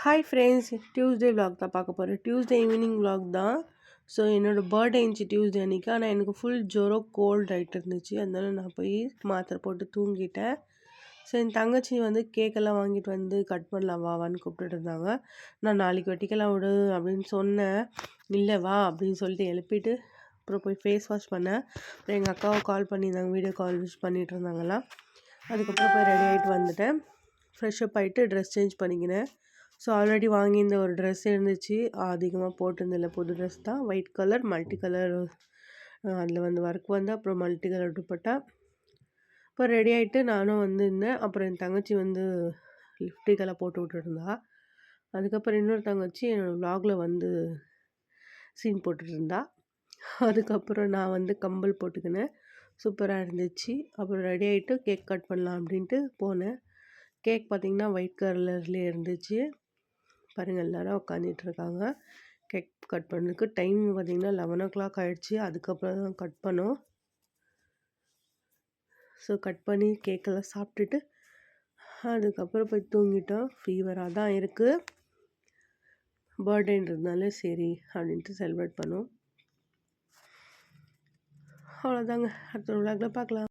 Hi friends, Tuesday vlog தான் பார்க்க போகிறேன். டியூஸ்டே ஈவினிங் vlog தான். ஸோ என்னோடய பர்த்டே இருந்துச்சு டியூஸ்டே அன்றைக்கி. ஆனால் எனக்கு ஃபுல் ஜுரம் கோல்ட் ஆகிட்டு இருந்துச்சு. அதனால நான் போய் மாத்திரை போட்டு தூங்கிட்டேன். ஸோ என் தங்கச்சி வந்து கேக்கெல்லாம் வாங்கிட்டு வந்து கட் பண்ணலாம் வான்னு கூப்பிட்டுட்டு இருந்தாங்க. நான் நாளைக்கு வெட்டிக்கலாம் விடு அப்படின்னு சொன்னேன். இல்லை வா அப்படின்னு சொல்லிட்டு எழுப்பிட்டு அப்புறம் போய் ஃபேஸ் வாஷ் பண்ணேன். அப்புறம் எங்கள் அக்காவை கால் பண்ணியிருந்தாங்க, வீடியோ கால் விஷ் பண்ணிகிட்டு இருந்தாங்களாம். அதுக்கப்புறம் போய் ரெடி ஆகிட்டு வந்துட்டேன். ஃப்ரெஷ்அப் ஆகிட்டு ட்ரெஸ் சேஞ்ச் பண்ணிக்கினேன். ஸோ ஆல்ரெடி வாங்கியிருந்த ஒரு ட்ரெஸ் இருந்துச்சு, அதிகமாக போட்டிருந்தில்ல, புது ட்ரெஸ் தான், ஒயிட் கலர் மல்டி கலர். அதில் வந்து ஒர்க் வந்து அப்புறம் மல்டி கலர் துப்பட்டா. இப்போ ரெடி ஆகிட்டு நானும் இருந்தேன். அப்புறம் என் தங்கச்சி வந்து லிப்டிக்கெல்லாம் போட்டு விட்டுருந்தா. அதுக்கப்புறம் இன்னொரு தங்கச்சி என்னோடய விலாகில் வந்து சீன் போட்டுருந்தா. அதுக்கப்புறம் நான் கம்பல் போட்டுக்கினேன். சூப்பராக இருந்துச்சு. அப்புறம் ரெடி ஆகிட்டு கேக் கட் பண்ணலாம் அப்படின்ட்டு போனேன். கேக் பார்த்திங்கன்னா ஒயிட் கலர்லேயே இருந்துச்சு. பாருங்கள், எல்லோரும் உட்காந்துட்ருக்காங்க கேக் கட் பண்ணுறதுக்கு. டைம் பார்த்திங்கன்னா 11 ஆகிடுச்சி. அதுக்கப்புறம் தான் கட் பண்ணோம். ஸோ கட் பண்ணி கேக்கெல்லாம் சாப்பிட்டுட்டு அதுக்கப்புறம் போய் தூங்கிட்டோம். ஃபீவராக தான் இருக்குது, பர்த்டேன்றதுனால சரி அப்படின்ட்டு செலிப்ரேட் பண்ணோம். அவ்வளோதாங்க. அடுத்த விளாகில் பார்க்கலாம்.